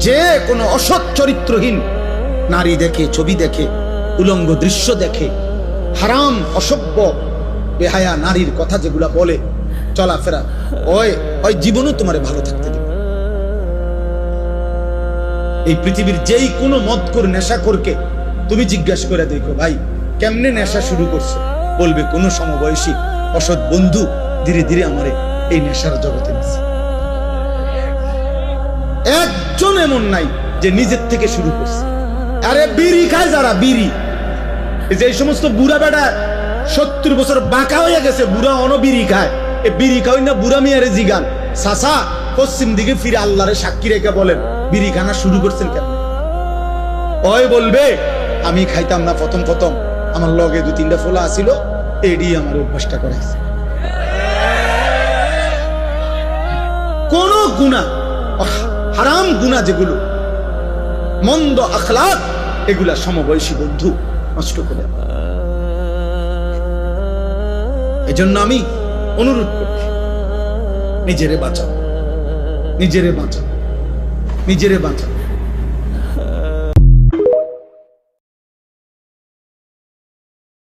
যে কোনো অসৎ চরিত্রহীন নারী দেখে, ছবি দেখে, উলঙ্গ দৃশ্য দেখে, হারাম অসভ্য বেহায়া নারীর কথা যেগুলা বলে চলাফেরা, ওই জীবনও তোমারে ভালো থাকতে দেবে। এই পৃথিবীর যেই কোনো মদখোর নেশাখোরকে তুমি জিজ্ঞাসা করে দেখো, ভাই কেমনে নেশা শুরু করছে, বলবে কোন সমবয়সী অসৎ বন্ধু ধীরে ধীরে আমারে এই নেশার জগতে নিছে। একজন এমন নাই যে নিজের থেকে শুরু করছে। আরে বিড়ি খায় যারা, বিড়ি, যে সমস্ত বুড়া বেটা 70 বছর বাঁকা হয়ে গেছে, বুড়া বিড়ি খায়, এই বিড়ি খাওয়াই না বুড়া মিয়ারে জিগান, চাচা পশ্চিম দিকে ফিরে আল্লাহরে সাক্ষী রেখে বলেন বিড়ি খানা শুরু করছেন কেন? ওই বলবে আমি খাইতাম না প্রথম প্রথম, আমার লগে 2-3টা ফোলা আসিল, এডি আমার অভ্যাসটা করাইছে। কোন গুনাহ, হারাম গুনাহ যেগুলো, মন্দ আখলাক, এগুলা সমবয়সী বন্ধু নষ্ট করে। এজন্য আমি অনুরোধ করছি, নিজেরে বাঁচাও, নিজেরে বাঁচাও, নিজেরে বাঁচাও।